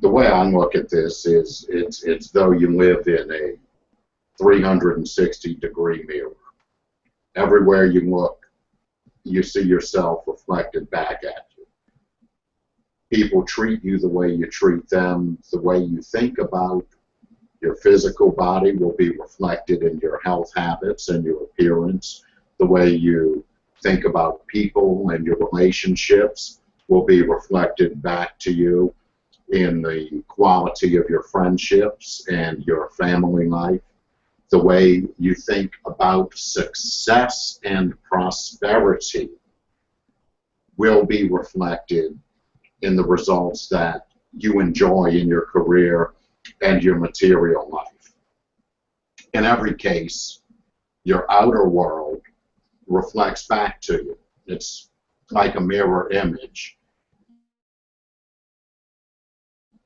the way I look at this is it's though you live in a 360-degree mirror. Everywhere you look, you see yourself reflected back at you. People treat you the way you treat them. The way you think about your physical body will be reflected in your health habits and your appearance. The way you think about people and your relationships will be reflected back to you in the quality of your friendships and your family life. The way you think about success and prosperity will be reflected in the results that you enjoy in your career and your material life. In every case, your outer world reflects back to you. It's like a mirror image.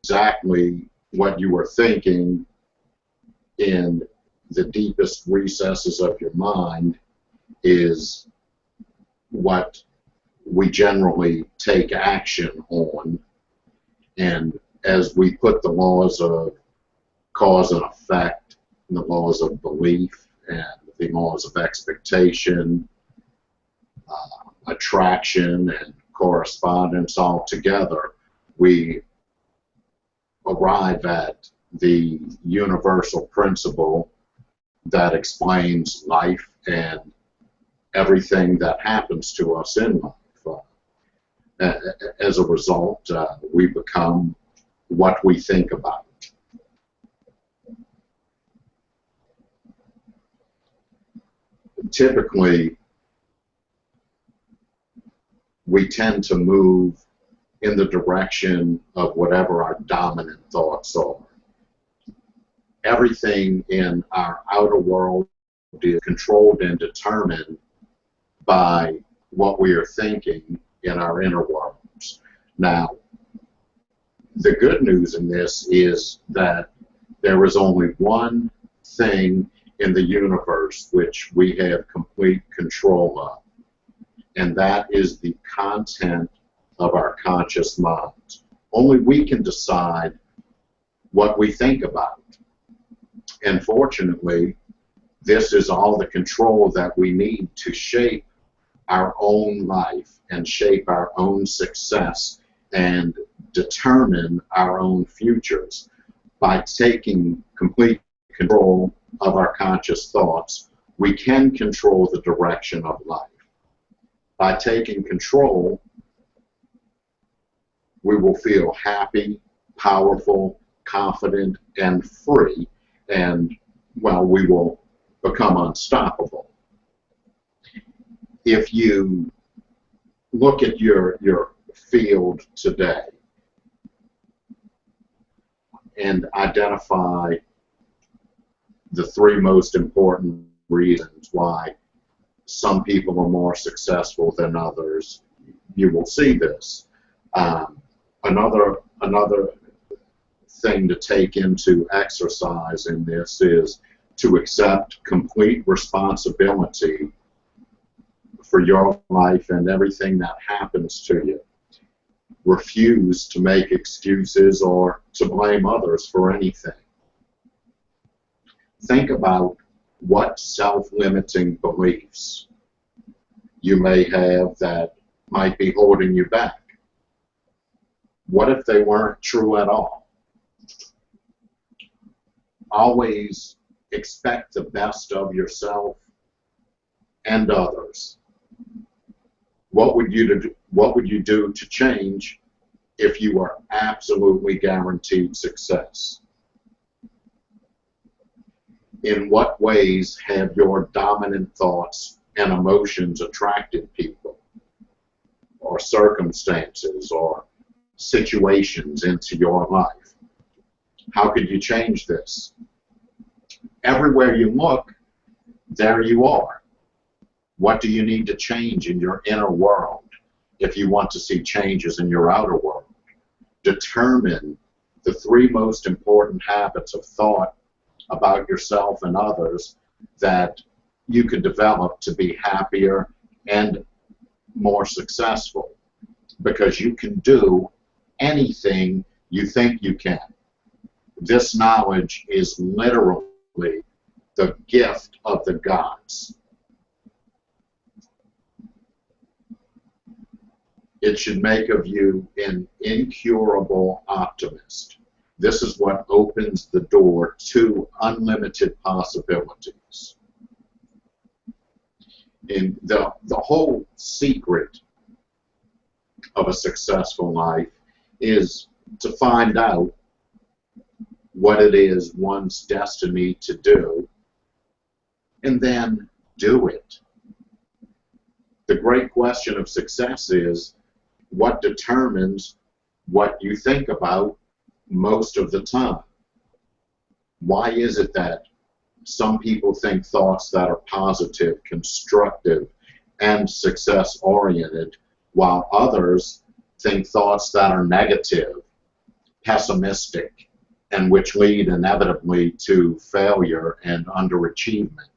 Exactly what you were thinking in the deepest recesses of your mind is what we generally take action on. And as we put the laws of cause and effect, and the laws of belief, and the laws of expectation, attraction, and correspondence all together, we arrive at the universal principle that explains life and everything that happens to us in life. As a result, we become what we think about. Typically, we tend to move in the direction of whatever our dominant thoughts are. Everything in our outer world is controlled and determined by what we are thinking in our inner worlds. Now, the good news in this is that there is only one thing in the universe which we have complete control of, and that is the content of our conscious mind. Only we can decide what we think about. And fortunately, this is all the control that we need to shape our own life and shape our own success and determine our own futures. By taking complete control of our conscious thoughts, we can control the direction of life. By taking control, we will feel happy, powerful, confident, and free, and, well, we will become unstoppable. If you look at your field today and identify the three most important reasons why some people are more successful than others, you will see this. Another thing to take into exercise in this is to accept complete responsibility for your life and everything that happens to you. Refuse to make excuses or to blame others for anything. Think about what self-limiting beliefs you may have that might be holding you back. What if they weren't true at all? Always expect the best of yourself and others. What would you do to change if you were absolutely guaranteed success? In what ways have your dominant thoughts and emotions attracted people or circumstances or situations into your life? How could you change this? Everywhere you look, there you are. What do you need to change in your inner world if you want to see changes in your outer world? Determine the three most important habits of thought about yourself and others that you could develop to be happier and more successful, because you can do anything You think you can. This knowledge is literally the gift of the gods. It should make of you an incurable optimist. This is what opens the door to unlimited possibilities. And the whole secret of a successful life is to find out what it is one's destiny to do, and then do it. The great question of success is, what determines what you think about most of the time? Why is it that some people think thoughts that are positive, constructive, and success-oriented, while others think thoughts that are negative, pessimistic, and which lead inevitably to failure and underachievement?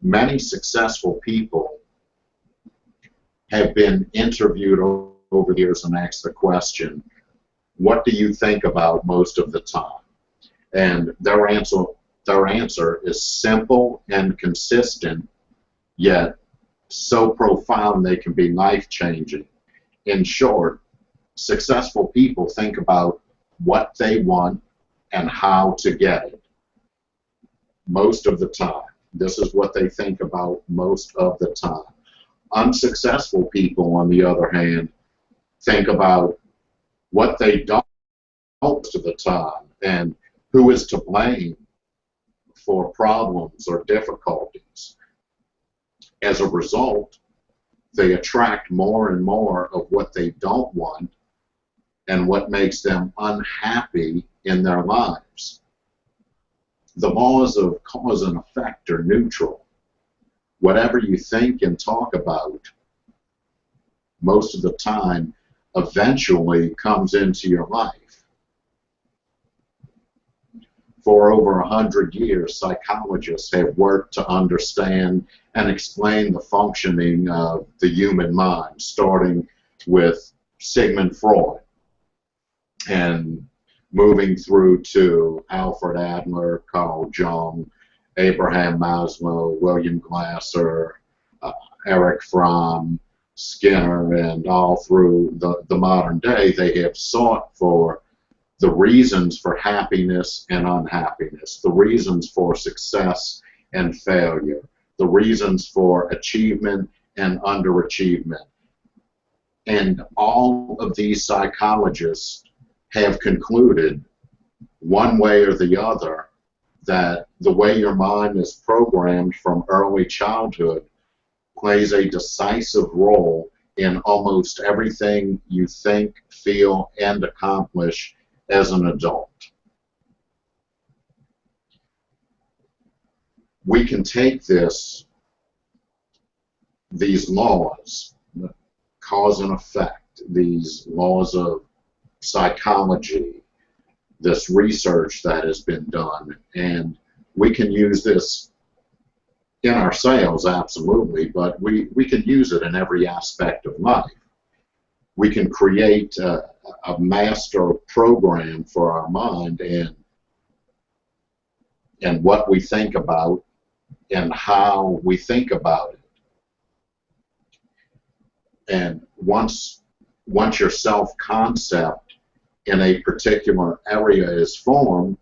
Many successful people have been interviewed over the years and asked the question, what do you think about most of the time? And their answer is simple and consistent, yet so profound they can be life-changing. In short, successful people think about what they want and how to get it most of the time. This is what they think about most of the time. Unsuccessful people, on the other hand, think about what they don't most of the time and who is to blame for problems or difficulties. As a result, they attract more and more of what they don't want and what makes them unhappy in their lives. The laws of cause and effect are neutral. Whatever you think and talk about, most of the time, eventually comes into your life. For over 100 years, psychologists have worked to understand and explain the functioning of the human mind, starting with Sigmund Freud and moving through to Alfred Adler, Carl Jung, Abraham Maslow, William Glasser, Erich Fromm, Skinner, and all through the modern day. They have sought for the reasons for happiness and unhappiness, the reasons for success and failure, the reasons for achievement and underachievement. And all of these psychologists have concluded, one way or the other, that the way your mind is programmed from early childhood plays a decisive role in almost everything you think, feel, and accomplish as an adult. We can take these laws, cause and effect, these laws of psychology, this research that has been done, and we can use this in ourselves, absolutely, but we can use it in every aspect of life. We can create a master program for our mind and what we think about and how we think about it. And once your self-concept in a particular area is formed,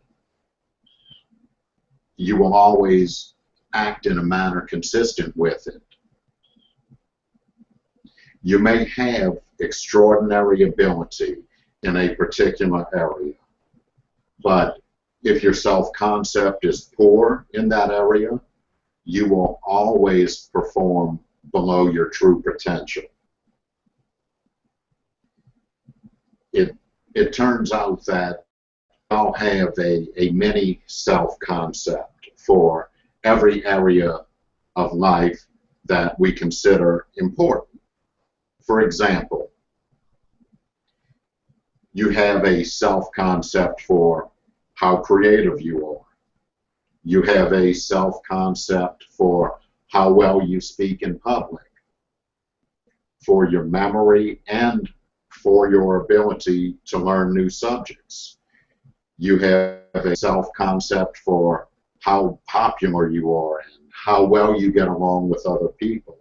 you will always act in a manner consistent with it. You may have extraordinary ability in a particular area, but if your self-concept is poor in that area, you will always perform below your true potential. It turns out that we all have a mini self-concept for every area of life that we consider important. For example, you have a self-concept for how creative you are. You have a self-concept for how well you speak in public, for your memory, and for your ability to learn new subjects. You have a self-concept for how popular you are and how well you get along with other people.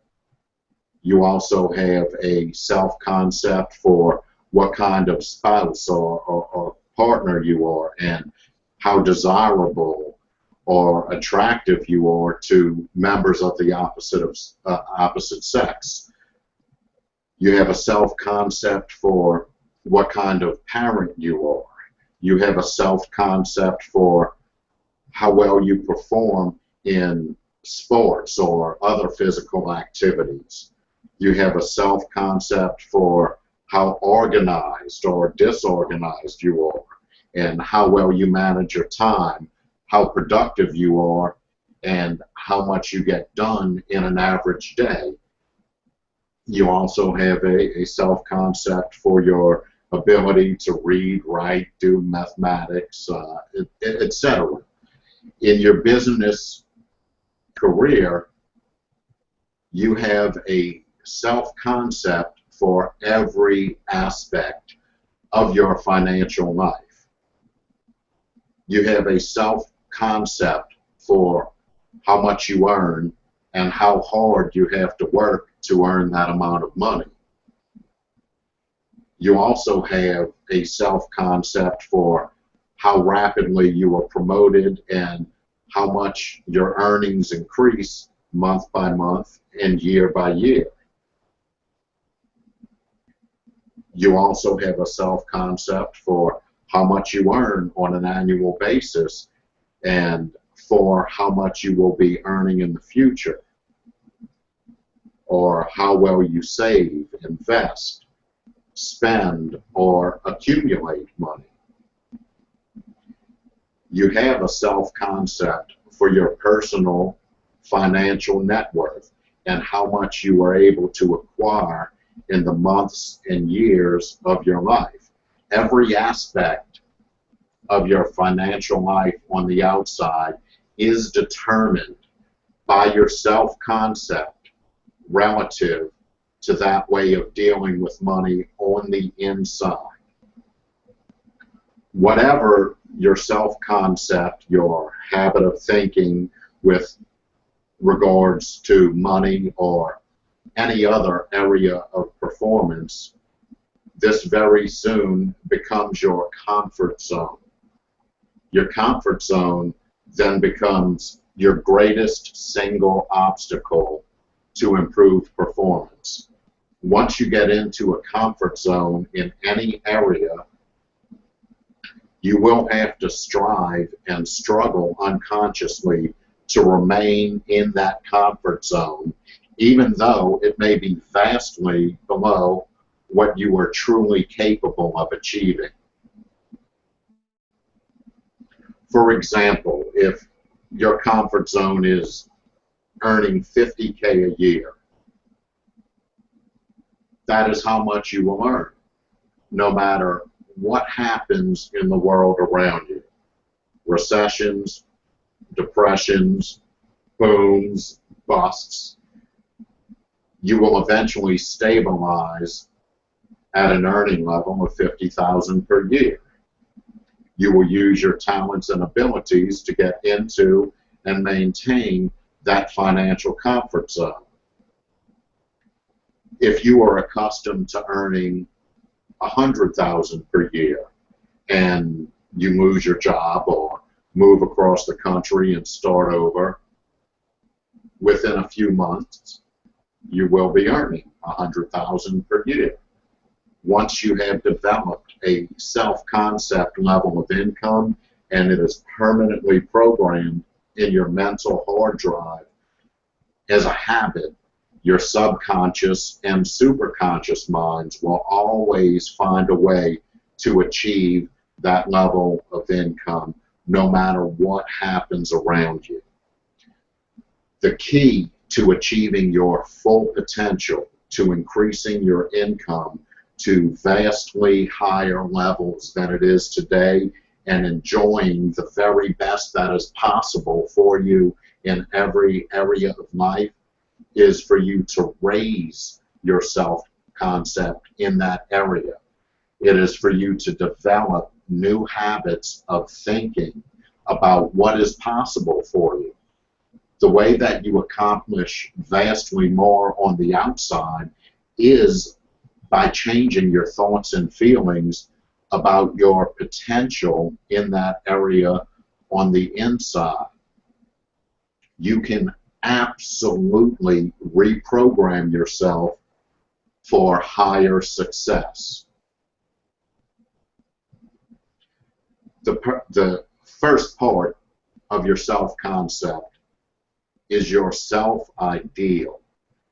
You also have a self-concept for what kind of spouse or partner you are and how desirable or attractive you are to members of the opposite sex. You have a self-concept for what kind of parent you are. You have a self-concept for how well you perform in sports or other physical activities. You have a self-concept for how organized or disorganized you are and how well you manage your time, how productive you are, and how much you get done in an average day. You also have a self-concept for your ability to read, write, do mathematics, etc. In your business career, you have a self-concept for every aspect of your financial life. You have a self-concept for how much you earn and how hard you have to work to earn that amount of money. You also have a self-concept for how rapidly you are promoted and how much your earnings increase month by month and year by year. You also have a self-concept for how much you earn on an annual basis and for how much you will be earning in the future, or how well you save, invest, spend, or accumulate money. You have a self-concept for your personal financial net worth and how much you are able to acquire in the months and years of your life. Every aspect of your financial life on the outside is determined by your self-concept relative to that way of dealing with money on the inside. Whatever your self-concept, your habit of thinking with regards to money or any other area of performance, this very soon becomes your comfort zone. Your comfort zone then becomes your greatest single obstacle to improved performance. Once you get into a comfort zone in any area, you will have to strive and struggle unconsciously to remain in that comfort zone, even though it may be vastly below what you are truly capable of achieving. For example, if your comfort zone is earning $50K a year, that is how much you will earn, no matter what happens in the world around you. Recessions, depressions, booms, busts. You will eventually stabilize at an earning level of $50,000 per year. You will use your talents and abilities to get into and maintain that financial comfort zone. If you are accustomed to earning $100,000 per year and you lose your job or move across the country and start over, within a few months you will be earning $100,000 per year. Once you have developed a self-concept level of income and it is permanently programmed in your mental hard drive as a habit, your subconscious and superconscious minds will always find a way to achieve that level of income no matter what happens around you. The key to achieving your full potential, to increasing your income to vastly higher levels than it is today and enjoying the very best that is possible for you in every area of life, is for you to raise your self-concept in that area. It is for you to develop new habits of thinking about what is possible for you. The way that you accomplish vastly more on the outside is by changing your thoughts and feelings about your potential in that area on the inside. You can absolutely reprogram yourself for higher success. The first part of your self-concept is your self-ideal.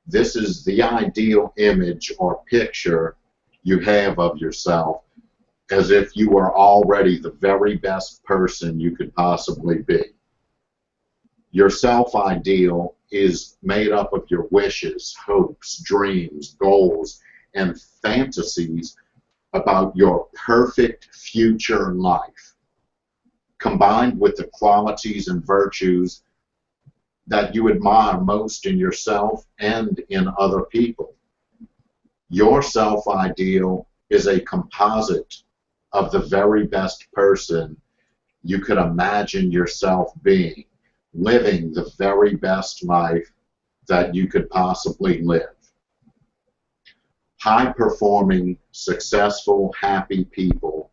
This is the ideal image or picture you have of yourself, as if you were already the very best person you could possibly be. Your self-ideal is made up of your wishes, hopes, dreams, goals, and fantasies about your perfect future life, combined with the qualities and virtues that you admire most in yourself and in other people. Your self-ideal is a composite of the very best person you could imagine yourself being, living the very best life that you could possibly live. High-performing, successful, happy people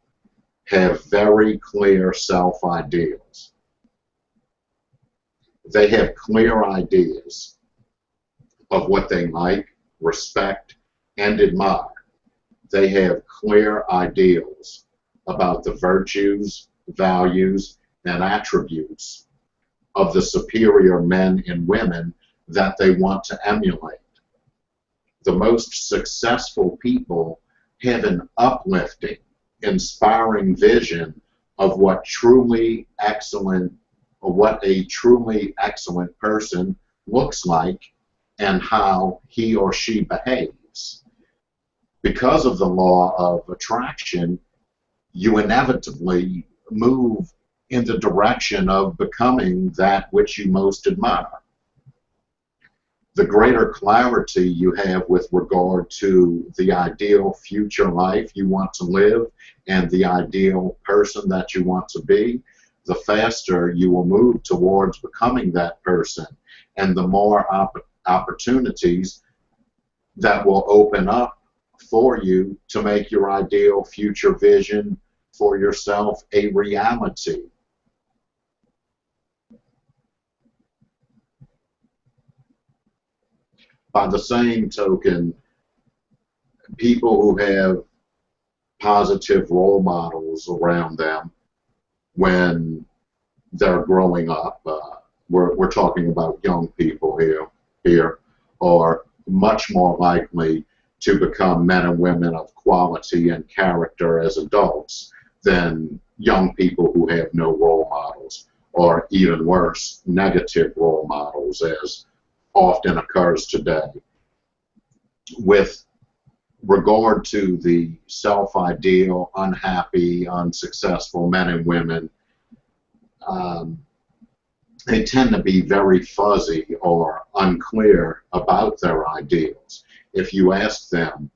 have very clear self-ideals. They have clear ideas of what they like, respect, and admire. They have clear ideals about the virtues, values, and attributes of the superior men and women that they want to emulate. The most successful people have an uplifting, inspiring vision of what a truly excellent person looks like and how he or she behaves. Because of the law of attraction, you inevitably move in the direction of becoming that which you most admire. The greater clarity you have with regard to the ideal future life you want to live and the ideal person that you want to be, the faster you will move towards becoming that person, and the more opportunities that will open up for you to make your ideal future vision for yourself a reality. By the same token, people who have positive role models around them when they're growing up, we're talking about young people here, are much more likely to become men and women of quality and character as adults than young people who have no role models, or even worse, negative role models, as often occurs today. With regard to the self-ideal, unhappy, unsuccessful men and women, they tend to be very fuzzy or unclear about their ideals. If you ask them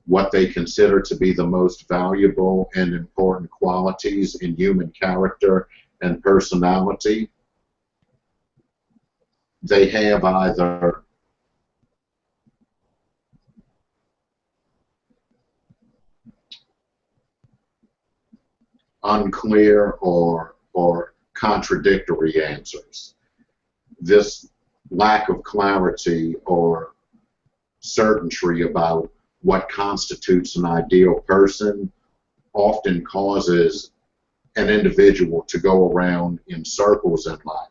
what they consider to be the most valuable and important qualities in human character and personality, they have either unclear or contradictory answers. This lack of clarity or certainty about what constitutes an ideal person often causes an individual to go around in circles in life,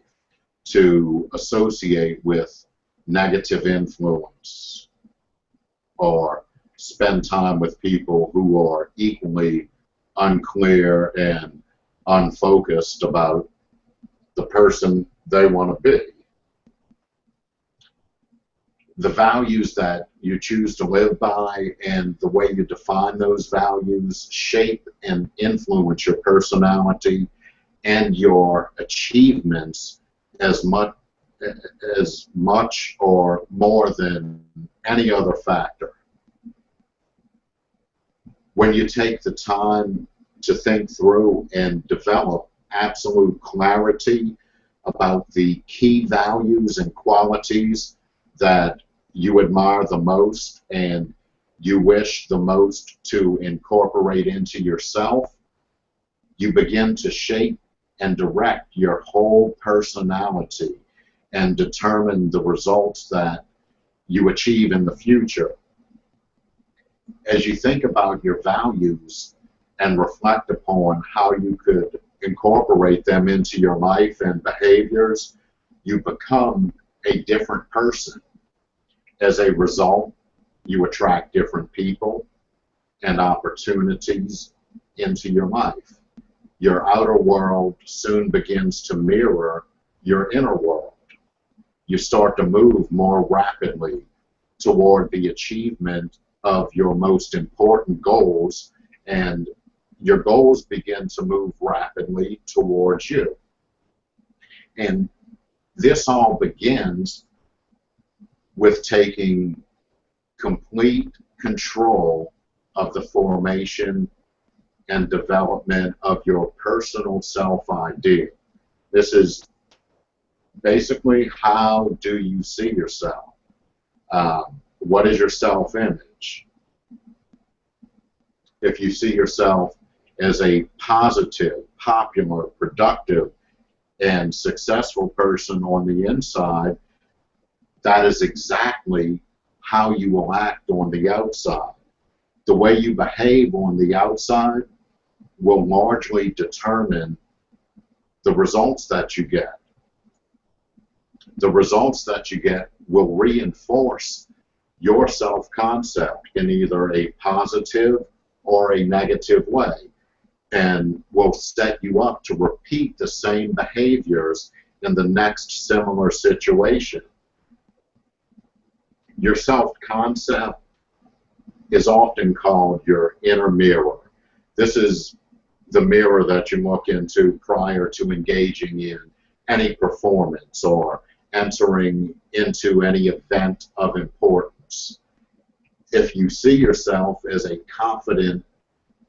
to associate with negative influence, or spend time with people who are equally unclear and unfocused about the person they want to be. The values that you choose to live by and the way you define those values shape and influence your personality and your achievements as much or more than any other factor. when you take the time to think through and develop absolute clarity about the key values and qualities that you admire the most and you wish the most to incorporate into yourself, you begin to shape and direct your whole personality and determine the results that you achieve in the future. As you think about your values and reflect upon how you could incorporate them into your life and behaviors, you become a different person. As a result, you attract different people and opportunities into your life. Your outer world soon begins to mirror your inner world. You start to move more rapidly toward the achievement of your most important goals, and your goals begin to move rapidly towards you. And this all begins with taking complete control of the formation and development of your personal self-idea. This is basically, how do you see yourself? What is your self-image? If you see yourself as a positive, popular, productive, and successful person on the inside, that is exactly how you will act on the outside. The way you behave on the outside will largely determine the results that you get. The results that you get will reinforce your self-concept in either a positive or a negative way, and will set you up to repeat the same behaviors in the next similar situation. Your self-concept is often called your inner mirror. This is the mirror that you look into prior to engaging in any performance or entering into any event of importance. If you see yourself as a confident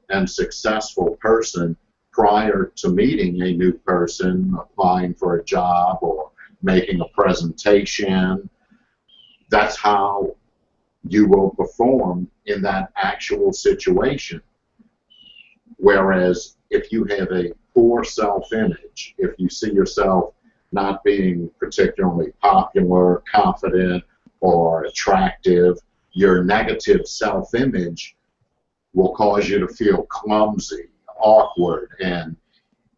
and successful person prior to meeting a new person, applying for a job or making a presentation, that's how you will perform in that actual situation. Whereas if you have a poor self-image, if you see yourself not being particularly popular, confident, or attractive, your negative self-image will cause you to feel clumsy, awkward, and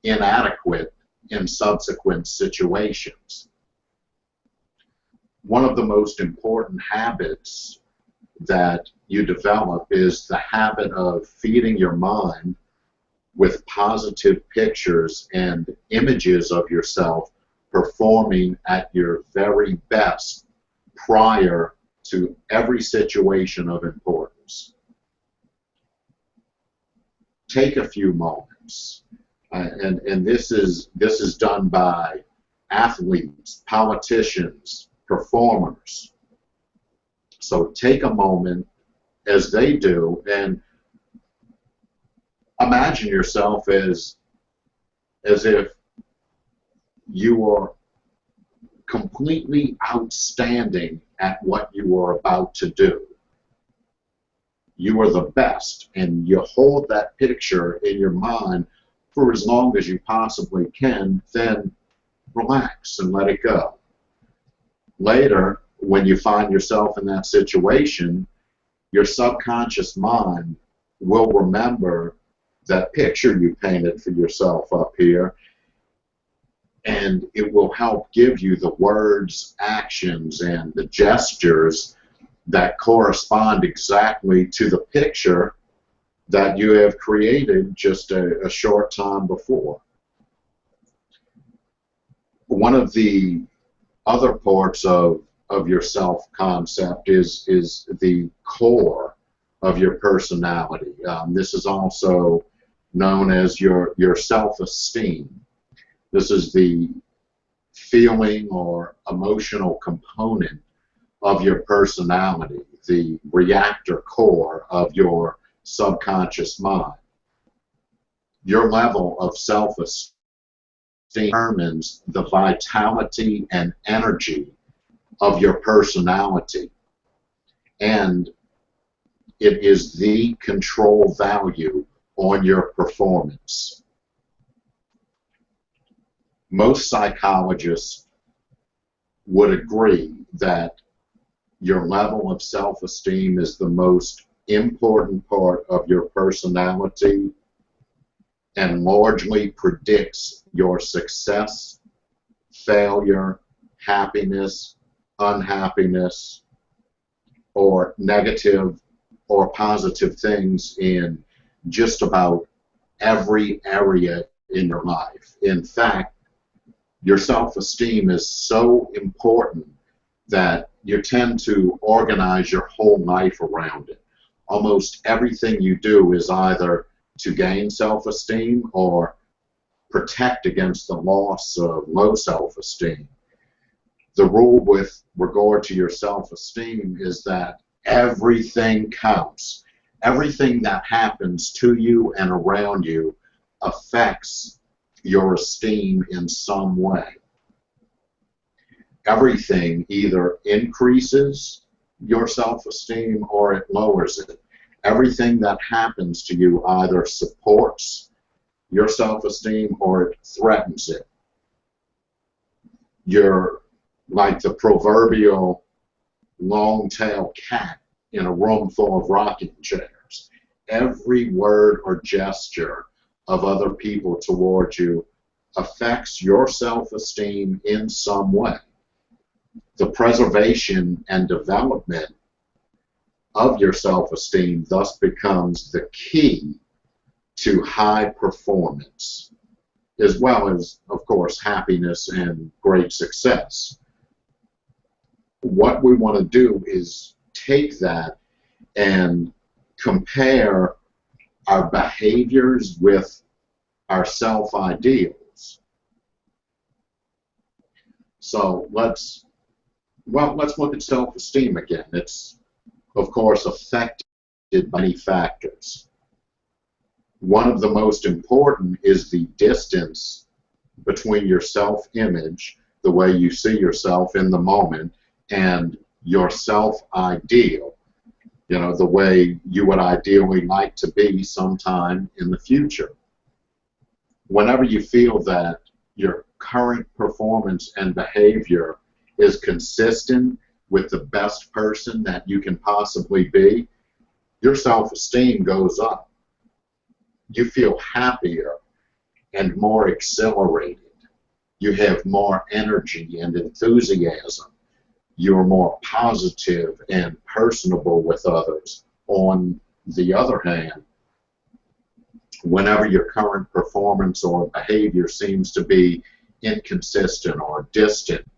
inadequate in subsequent situations. One of the most important habits that you develop is the habit of feeding your mind with positive pictures and images of yourself performing at your very best prior to every situation of importance. Take a few moments, and this is done by athletes, politicians, performers. So take a moment as they do and imagine yourself as if you are completely outstanding at what you are about to do. You are the best, and you hold that picture in your mind for as long as you possibly can, then relax and let it go. Later, when you find yourself in that situation, your subconscious mind will remember that picture you painted for yourself up here, and it will help give you the words, actions, and the gestures that correspond exactly to the picture that you have created just a short time before. One of the other parts of your self-concept is the core of your personality. This is also known as your self-esteem. This is the feeling or emotional component of your personality, the reactor core of your subconscious mind. Your level of self-esteem determines the vitality and energy of your personality, and it is the control value on your performance. Most psychologists would agree that your level of self-esteem is the most important part of your personality and largely predicts your success, failure, happiness, unhappiness, or negative or positive things in just about every area in your life. In fact, your self-esteem is so important that you tend to organize your whole life around it. Almost everything you do is either to gain self-esteem or protect against the loss of low self-esteem. The rule with regard to your self-esteem is that everything counts. Everything that happens to you and around you affects your esteem in some way. Everything either increases your self-esteem or it lowers it. Everything that happens to you either supports your self-esteem or it threatens it. You're like the proverbial long-tailed cat in a room full of rocking chairs. Every word or gesture of other people towards you affects your self-esteem in some way. The preservation and development of your self-esteem thus becomes the key to high performance, as well as, of course, happiness and great success. What we want to do is take that and compare our behaviors with our self-ideals. So let's look at self-esteem again. It's, of course, affected by many factors. One of the most important is the distance between your self-image, the way you see yourself in the moment, and your self-ideal, you know, the way you would ideally like to be sometime in the future. Whenever you feel that your current performance and behavior is consistent with the best person that you can possibly be, your self-esteem goes up. You feel happier and more exhilarated. You have more energy and enthusiasm. You're more positive and personable with others. On the other hand, whenever your current performance or behavior seems to be inconsistent or distant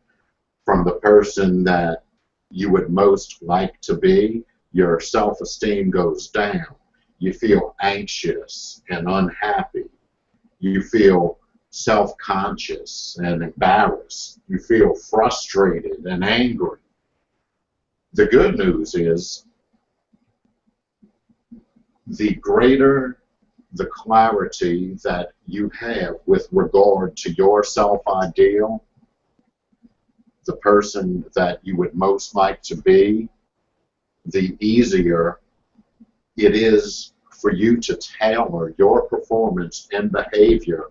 from the person that you would most like to be, your self-esteem goes down. You feel anxious and unhappy. You feel self-conscious and embarrassed. You feel frustrated and angry. The good news is the greater the clarity that you have with regard to your self-ideal, the person that you would most like to be, the easier it is for you to tailor your performance and behavior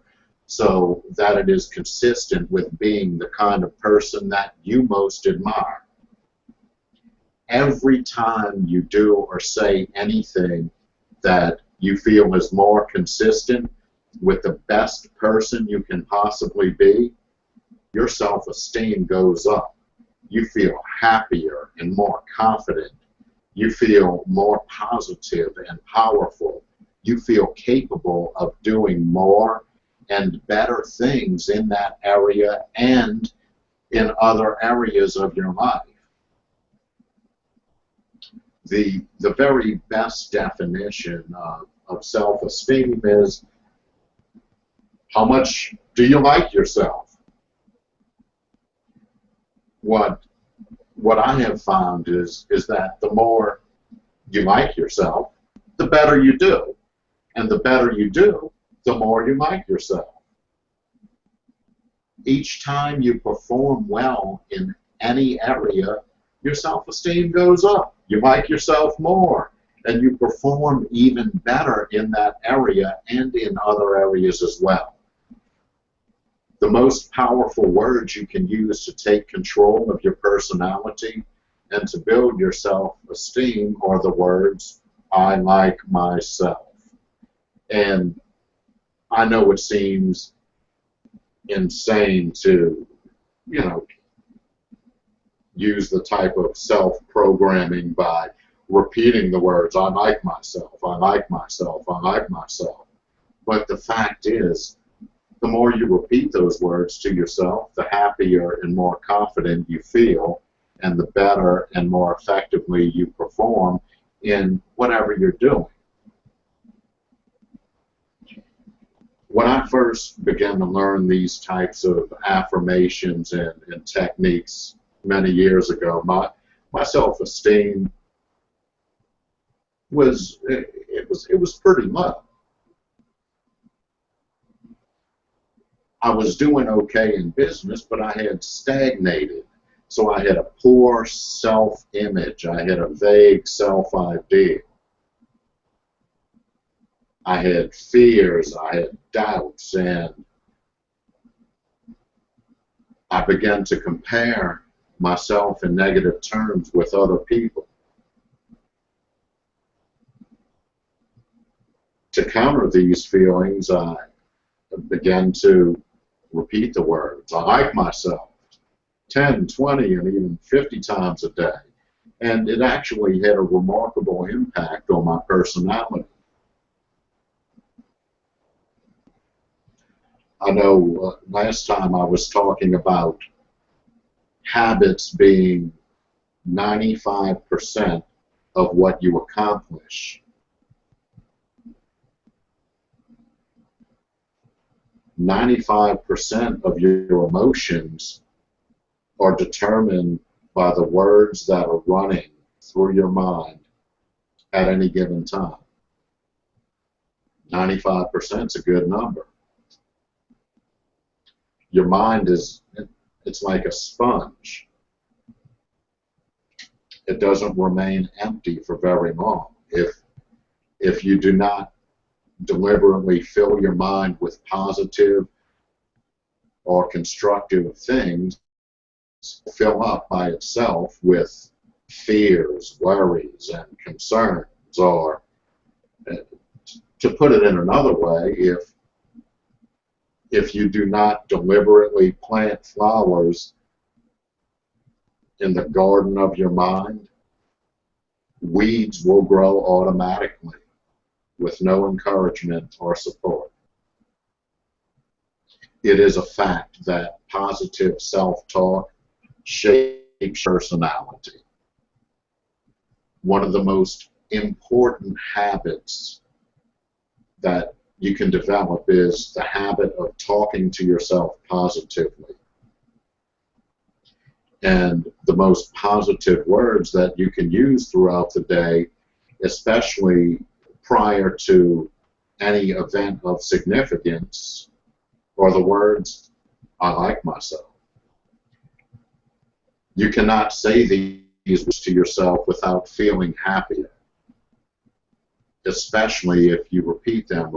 so that it is consistent with being the kind of person that you most admire. Every time you do or say anything that you feel is more consistent with the best person you can possibly be, your self-esteem goes up. You feel happier and more confident. You feel more positive and powerful. You feel capable of doing more and better things in that area and in other areas of your life. The very best definition of self-esteem is, how much do you like yourself? What I have found is that the more you like yourself, the better you do. And the better you do, the more you like yourself. Each time you perform well in any area, your self-esteem goes up. You like yourself more, and you perform even better in that area and in other areas as well. The most powerful words you can use to take control of your personality and to build your self-esteem are the words, I like myself. And I know it seems insane to, use the type of self-programming by repeating the words, I like myself, I like myself, I like myself. But the fact is, the more you repeat those words to yourself, the happier and more confident you feel, and the better and more effectively you perform in whatever you're doing. When I first began to learn these types of affirmations and techniques many years ago, my self-esteem was pretty low. I was doing okay in business, but I had stagnated. So I had a poor self-image. I had a vague self-idea. I had fears, I had doubts, and I began to compare myself in negative terms with other people. To counter these feelings, I began to repeat the words, I like myself, 10, 20, and even 50 times a day. And it actually had a remarkable impact on my personality. I know last time I was talking about habits being 95% of what you accomplish. 95% of your emotions are determined by the words that are running through your mind at any given time. 95% is a good number. Your mind it's like a sponge. It doesn't remain empty for very long. If you do not deliberately fill your mind with positive or constructive things, fill up by itself with fears, worries, and concerns. Or, to put it in another way, if you do not deliberately plant flowers in the garden of your mind, weeds will grow automatically with no encouragement or support. It is a fact that positive self-talk shapes personality. One of the most important habits that you can develop is the habit of talking to yourself positively. And the most positive words that you can use throughout the day, especially prior to any event of significance, are the words, I like myself. You cannot say these words to yourself without feeling happier, especially if you repeat them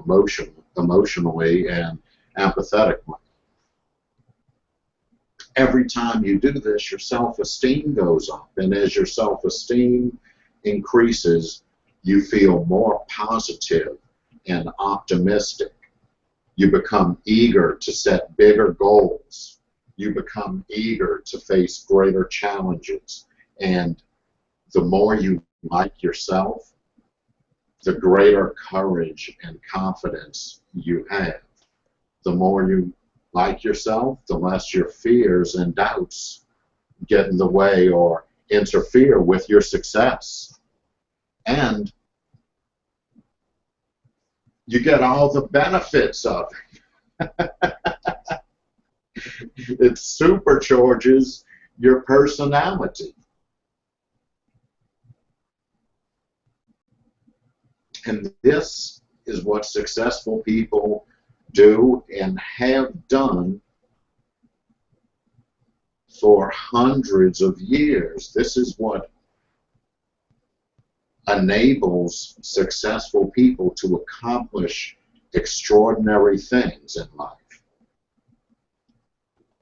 emotionally and empathetically. Every time you do this, your self-esteem goes up, and as your self-esteem increases, you feel more positive and optimistic. You become eager to set bigger goals. You become eager to face greater challenges. And the more you like yourself, the greater courage and confidence you have. The more you like yourself, the less your fears and doubts get in the way or interfere with your success. And you get all the benefits of it. It supercharges your personality. And this is what successful people do and have done for hundreds of years. This is what enables successful people to accomplish extraordinary things in life.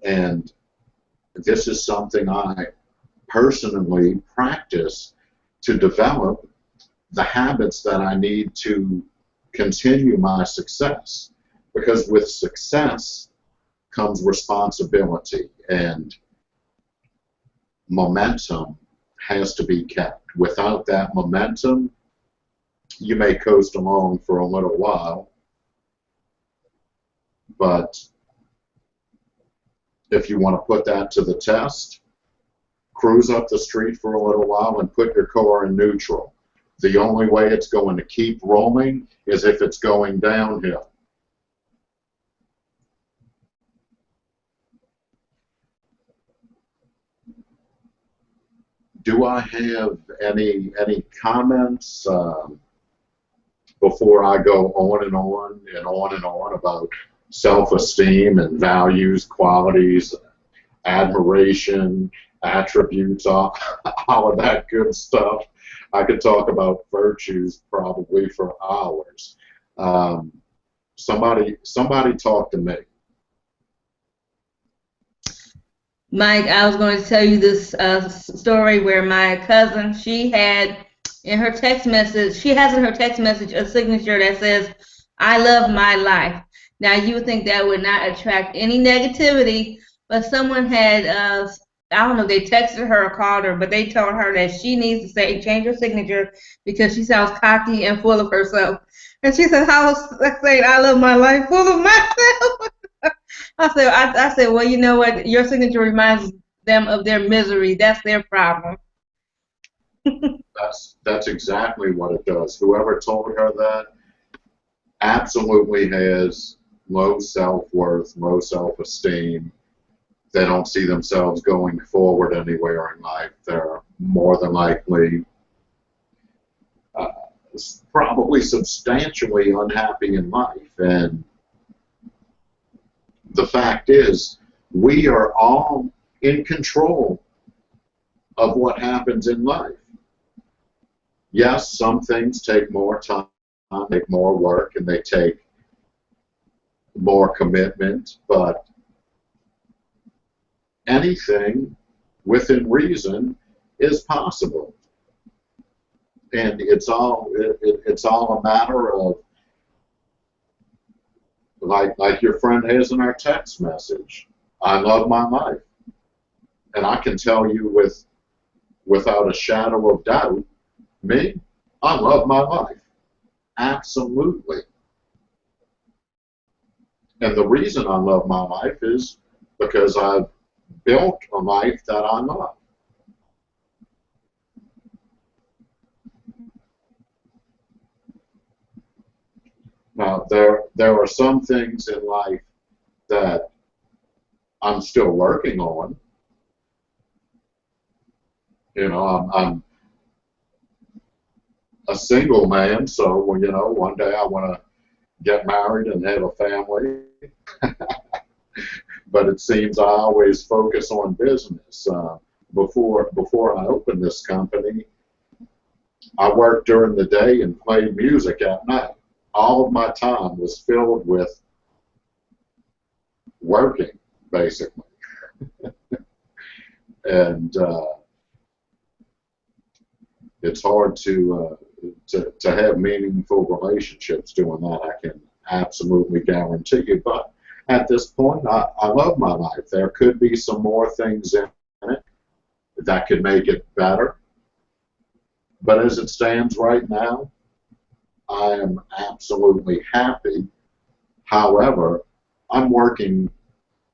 And this is something I personally practice to develop the habits that I need to continue my success. Because with success comes responsibility, and momentum has to be kept. Without that momentum, you may coast along for a little while, but if you want to put that to the test, cruise up the street for a little while and put your car in neutral. The only way it's going to keep rolling is if it's going downhill. Do I have any comments before I go on and on and on and on about self-esteem and values, qualities, admiration, attributes, all of that good stuff? I could talk about virtues probably for hours. Somebody talk to me. Mike, I was going to tell you this story where my cousin, she had in her text message, she has in her text message a signature that says, "I love my life." Now, you would think that would not attract any negativity, but someone had, I don't know, they texted her or called her, but they told her that she needs to say, change her signature because she sounds cocky and full of herself. And she said, "How was saying I love my life full of myself?" I said, well, you know what? Your signature reminds them of their misery. That's their problem. That's exactly what it does. Whoever told her that absolutely has low self-worth, low self-esteem. They don't see themselves going forward anywhere in life. They're more than likely probably substantially unhappy in life. And the fact is, we are all in control of what happens in life. Yes, some things take more time, take more work, and they take more commitment, but anything within reason is possible. And it's all a matter of, like your friend has in our text message, I love my life. And I can tell you without a shadow of doubt, me, I love my life. Absolutely. And the reason I love my life is because I've built a life that I love. Now, there are some things in life that I'm still working on. You know, I'm a single man, so, you know, one day I want to get married and have a family. But it seems I always focus on business. Before I opened this company, I worked during the day and played music at night. All of my time was filled with working, basically. And it's hard to have meaningful relationships doing that, I can absolutely guarantee you. But at this point, I love my life. There could be some more things in it that could make it better. But as it stands right now, I am absolutely happy. However, I'm working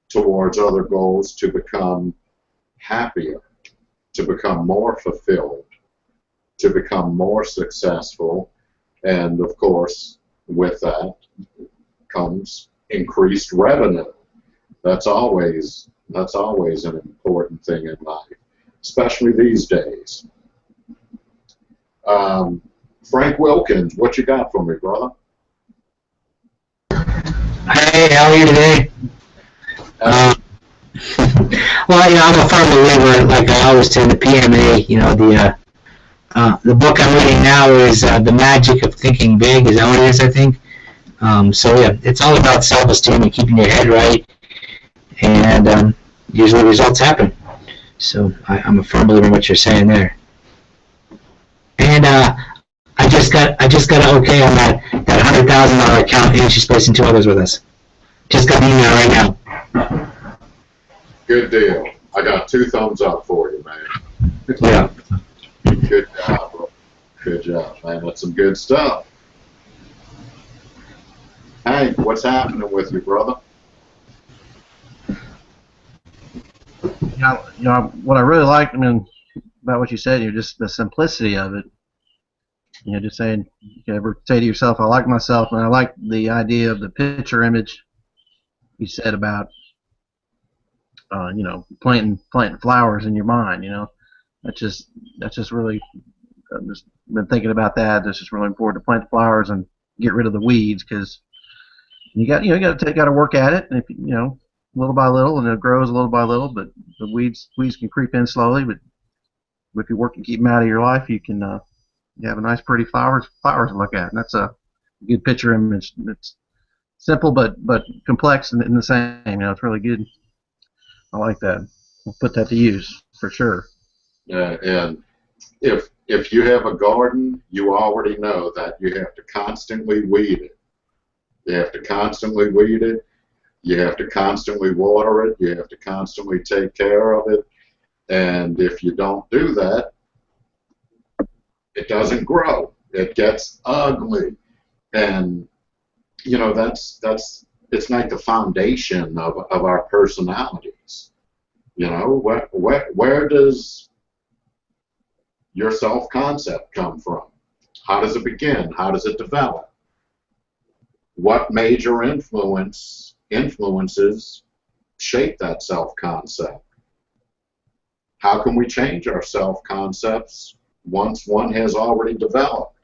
towards other goals to become happier, to become more fulfilled, to become more successful, and of course, with that comes increased revenue. That's always an important thing in life, especially these days. Frank Wilkins, what you got for me, brother? Hey, how are you today? Well, I'm a firm believer, like I always say, in the PMA. The book I'm reading now is The Magic of Thinking Big. Is that what it is? I think. So yeah, it's all about self-esteem and keeping your head right, and usually results happen. So I'm a firm believer in what you're saying there. And I just got an okay on that $100,000 account, and she's placing 2 others with us. Just got an email right now. Good deal. I got 2 thumbs up for you, man. Yeah. Good job, bro. Good job, man. That's some good stuff. Hank, what's happening with you, brother? What I really liked, about what you said, just the simplicity of it. Just saying, you ever say to yourself, I like myself, and I like the idea of the picture image you said about, planting flowers in your mind. That's just really, I've just been thinking about that. It's just really important to plant flowers and get rid of the weeds, because you got to work at it, and if little by little, and it grows little by little, but the weeds can creep in slowly, but if you work to keep them out of your life, you can you have a nice pretty flowers to look at, and that's a good picture image. It's simple but complex in the same. It's really good. I like that. We'll put that to use for sure. And if you have a garden, you already know that you have to constantly weed it. You have to constantly weed it. You have to constantly water it. You have to constantly take care of it. And if you don't do that, it doesn't grow. It gets ugly. And it's like the foundation of our personalities. Where does your self-concept come from? How does it begin? How does it develop? What major influences shape that self-concept? How can we change our self-concepts once one has already developed?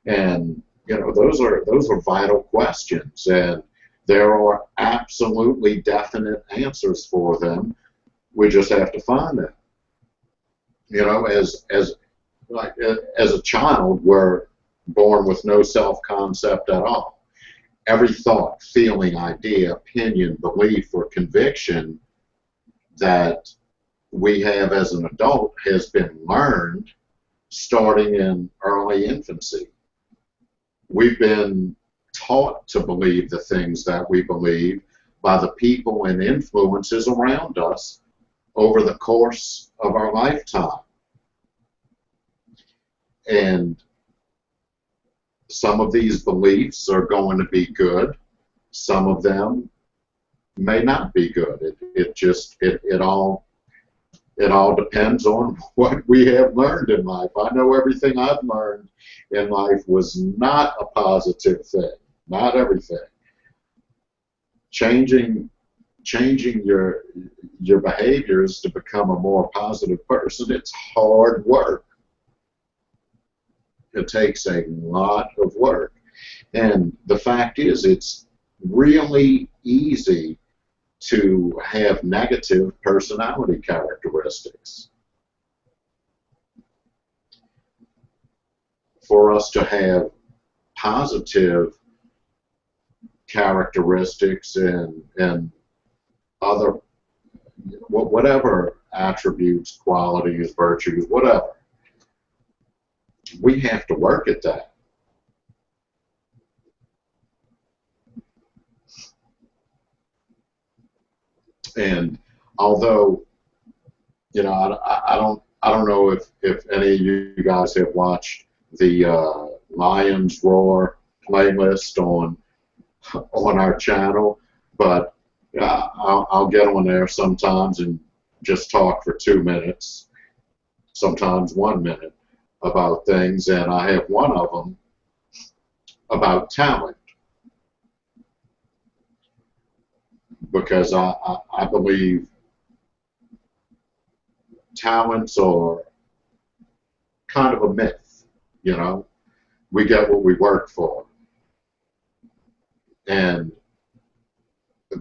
And those are vital questions, and there are absolutely definite answers for them. We just have to find them. As a child, we're born with no self-concept at all. Every thought, feeling, idea, opinion, belief, or conviction that we have as an adult has been learned starting in early infancy. We've been taught to believe the things that we believe by the people and influences around us over the course of our lifetime. And some of these beliefs are going to be good. Some of them may not be good. It all depends on what we have learned in life. I know everything I've learned in life was not a positive thing. Not everything. Changing your behaviors to become a more positive person, it's hard work. It takes a lot of work. And the fact is, it's really easy to have negative personality characteristics. For us to have positive characteristics and other, whatever attributes, qualities, virtues, whatever, we have to work at that. And although, I don't know if any of you guys have watched the Lions Roar playlist on our channel, but I'll get on there sometimes and just talk for 2 minutes, sometimes 1 minute, about things, and I have one of them about talent, because I believe talents are kind of a myth. we get what we work for. And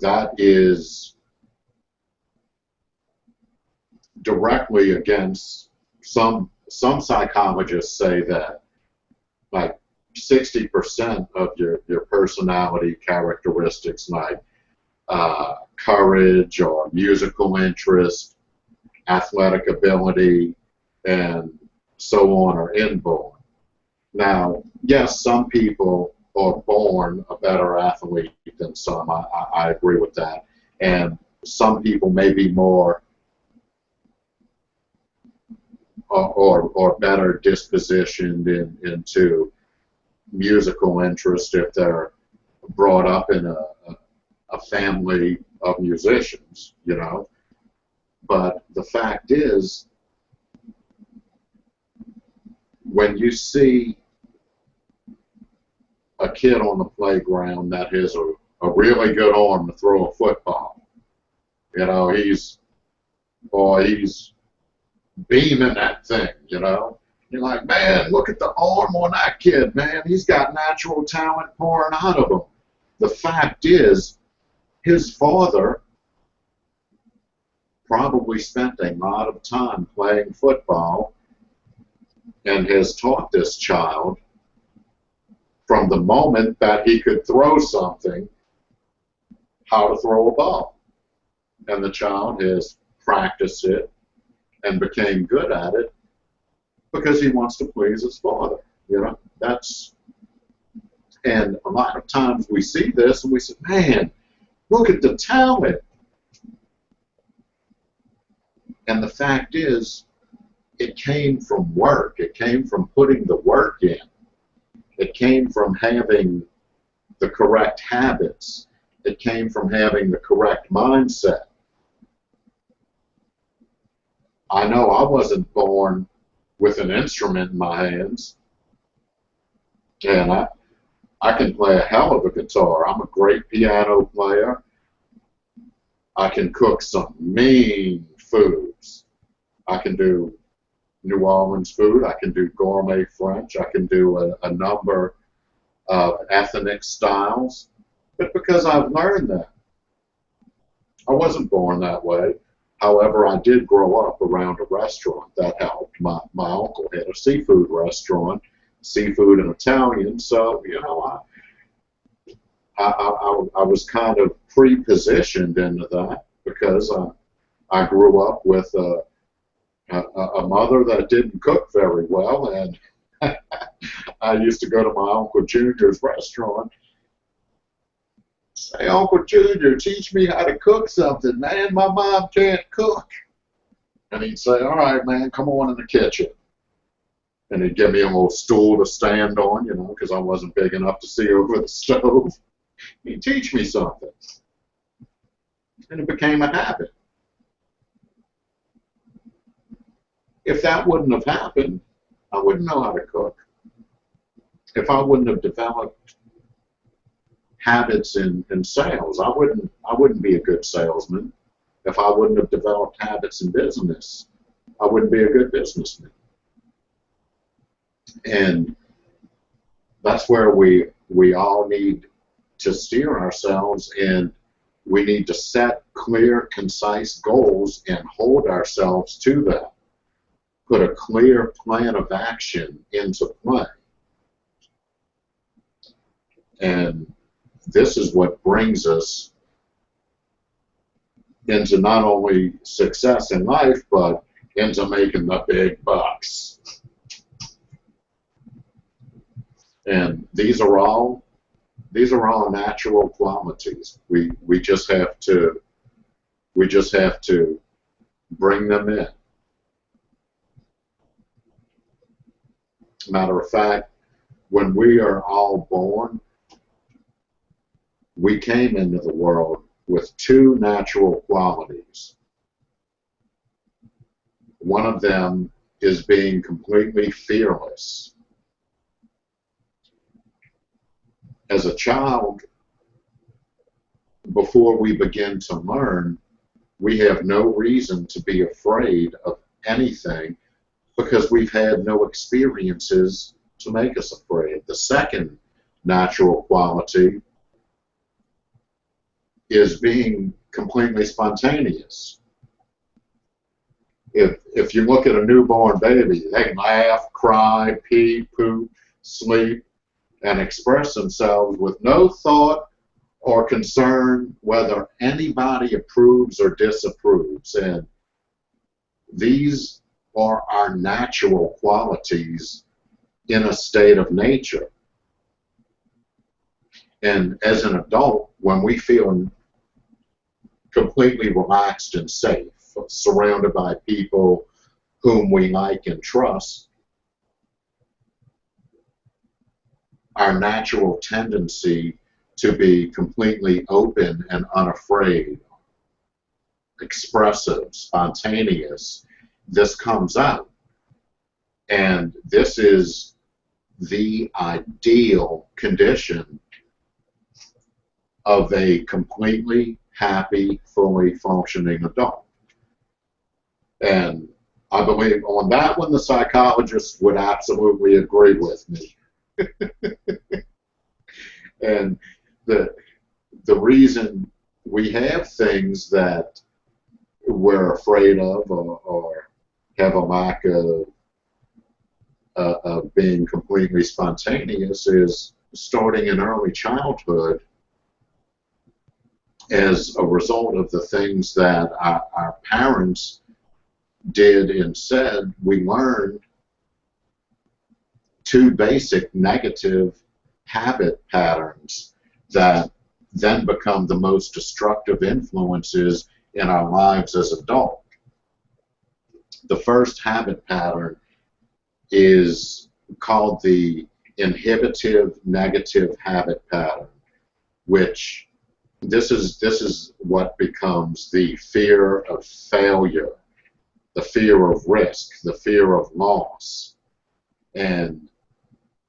that is directly against some psychologists say that like 60% of your personality characteristics, like courage or musical interest, athletic ability, and so on, are inborn. Now, yes, some people are born a better athlete than some. I agree with that. And some people may be more or better dispositioned into musical interest if they're brought up in a family of musicians, you know. But the fact is, when you see a kid on the playground that has a really good arm to throw a football, you know, he's beaming that thing, you know. You're like, man, look at the arm on that kid, man. He's got natural talent pouring out of him. The fact is, his father probably spent a lot of time playing football and has taught this child from the moment that he could throw something how to throw a ball. And the child has practiced it and became good at it because he wants to please his father. You know, and a lot of times we see this and we say, man, look at the talent. And the fact is, it came from work. It came from putting the work in. It came from having the correct habits. It came from having the correct mindset. I know I wasn't born with an instrument in my hands, and I can play a hell of a guitar. I'm a great piano player. I can cook some mean foods. I can do New Orleans food. I can do gourmet French. I can do a number of ethnic styles. But because I've learned that, I wasn't born that way. However, I did grow up around a restaurant. That helped. My uncle had a seafood restaurant, seafood and Italian. So, you know, I was kind of pre-positioned into that because I grew up with a mother that didn't cook very well, and I used to go to my Uncle Junior's restaurant, say, Uncle Junior, teach me how to cook something, man. My mom can't cook. And he'd say, all right, man, come on in the kitchen. And he'd give me a little stool to stand on, you know, because I wasn't big enough to see over the stove. He'd teach me something. And it became a habit. If that wouldn't have happened, I wouldn't know how to cook. If I wouldn't have developed habits in sales, I wouldn't be a good salesman. If I wouldn't have developed habits in business, I wouldn't be a good businessman. And that's where we all need to steer ourselves, and we need to set clear, concise goals and hold ourselves to that. Put a clear plan of action into play. And this is what brings us into not only success in life, but into making the big bucks. And these are all natural qualities. We just have to bring them in. Matter of fact, when we are all born, we came into the world with two natural qualities. One of them is being completely fearless. As a child, before we begin to learn, we have no reason to be afraid of anything because we've had no experiences to make us afraid. The second natural quality is being completely spontaneous. If you look at a newborn baby, they can laugh, cry, pee, poop, sleep, and express themselves with no thought or concern whether anybody approves or disapproves. And these are our natural qualities in a state of nature. And as an adult, when we feel completely relaxed and safe, surrounded by people whom we like and trust, our natural tendency to be completely open and unafraid, expressive, spontaneous, this comes out. And this is the ideal condition of a completely happy, fully functioning adult. And I believe on that one, the psychologist would absolutely agree with me. And the reason we have things that we're afraid of or have a lack of being completely spontaneous is starting in early childhood as a result of the things that our parents did and said. We learned two basic negative habit patterns that then become the most destructive influences in our lives as adults. The first habit pattern is called the inhibitive negative habit pattern, which this is what becomes the fear of failure, the fear of risk, the fear of loss. And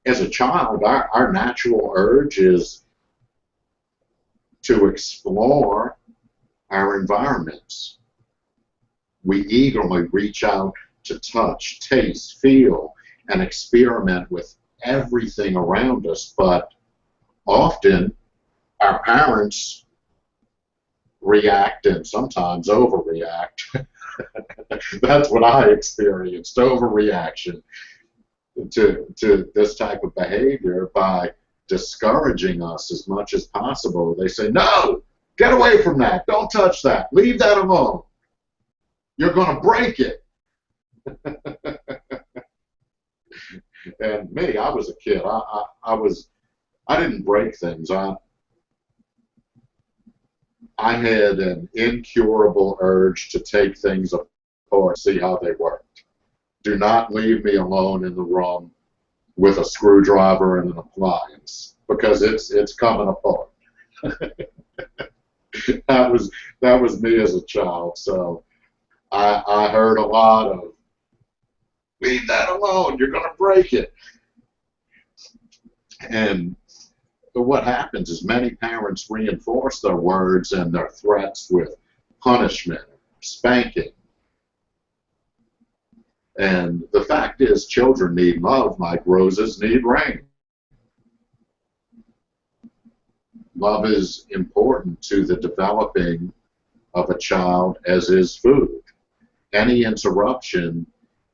as a child, our natural urge is to explore our environments. We eagerly reach out to touch, taste, feel, and experiment with everything around us, but often our parents react and sometimes overreact. That's what I experienced, overreaction to this type of behavior by discouraging us as much as possible. They say, no, get away from that, don't touch that, leave that alone, you're going to break it. And me, I was a kid. I didn't break things. I had an incurable urge to take things apart, see how they worked. Do not leave me alone in the room with a screwdriver and an appliance, because it's coming apart. That was me as a child. So I heard a lot of, leave that alone, you're going to break it. And what happens is many parents reinforce their words and their threats with punishment, spanking. And the fact is, children need love like roses need rain. Love is important to the developing of a child, as is food. Any interruption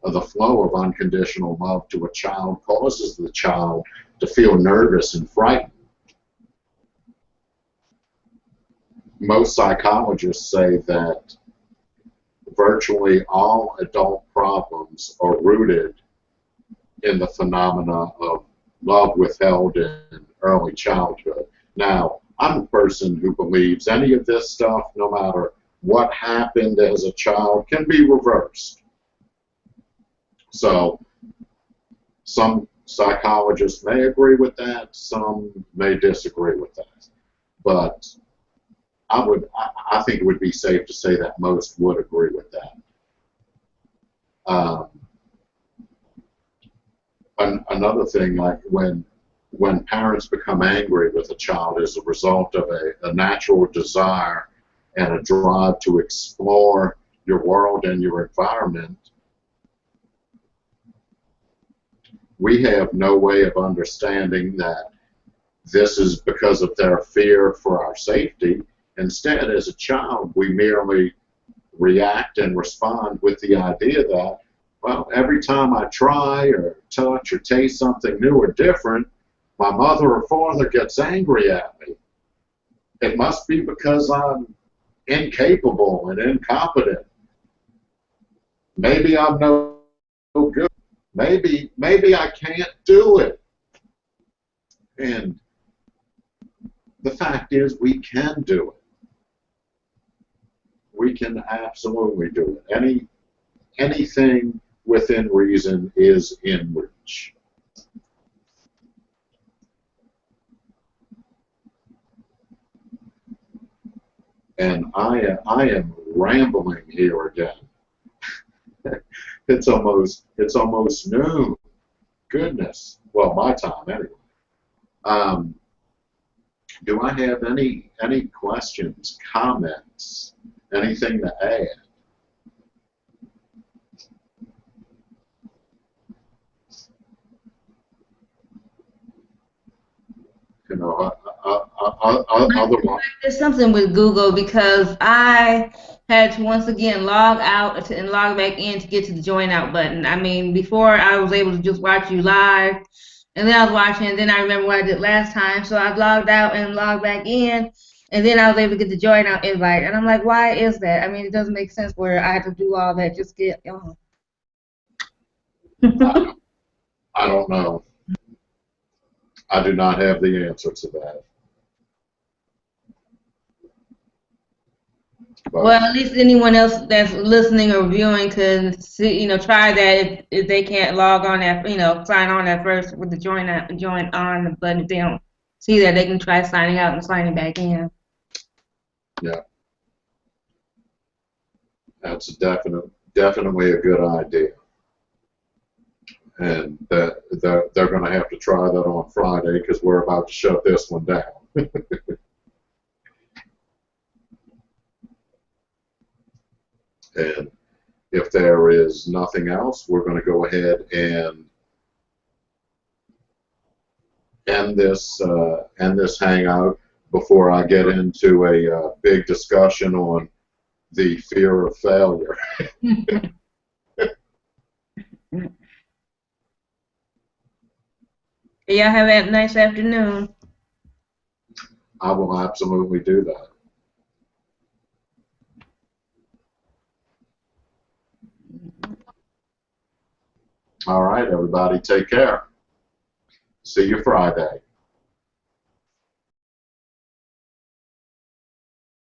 of the flow of unconditional love to a child causes the child to feel nervous and frightened. Most psychologists say that virtually all adult problems are rooted in the phenomena of love withheld in early childhood. Now, I'm a person who believes any of this stuff, no matter what happened as a child, can be reversed. So, some psychologists may agree with that, some may disagree with that. But I think it would be safe to say that most would agree with that. Another thing, like when parents become angry with a child as a result of a natural desire and a drive to explore your world and your environment, we have no way of understanding that this is because of their fear for our safety. Instead, as a child, we merely react and respond with the idea that, well, every time I try or touch or taste something new or different, my mother or father gets angry at me. It must be because I'm incapable and incompetent. Maybe I'm no good. Maybe I can't do it. And the fact is, we can do it. We can absolutely do it. Anything within reason is in reach. And I am rambling here again. It's almost noon. Goodness. Well, my time anyway. Do I have any questions, comments, anything to add? You know, otherwise. There's something with Google because I had to once again log out and log back in to get to the join out button. I mean, before I was able to just watch you live, and then I was watching, and then I remember what I did last time, so I logged out and logged back in, and then I was able to get the join out invite. And I'm like, why is that? I mean, it doesn't make sense where I had to do all that just get on. I don't know. I do not have the answer to that. But, well, at least anyone else that's listening or viewing could see, try that if they can't log on that, sign on at first with the join on button. If they don't see that, they can try signing out and signing back in. yeah, that's definitely a good idea. And they're going to have to try that on Friday because we're about to shut this one down. And if there is nothing else, we're going to go ahead and end this hangout before I get into a big discussion on the fear of failure. Y'all have a nice afternoon. I will absolutely do that. All right, everybody, take care. See you Friday.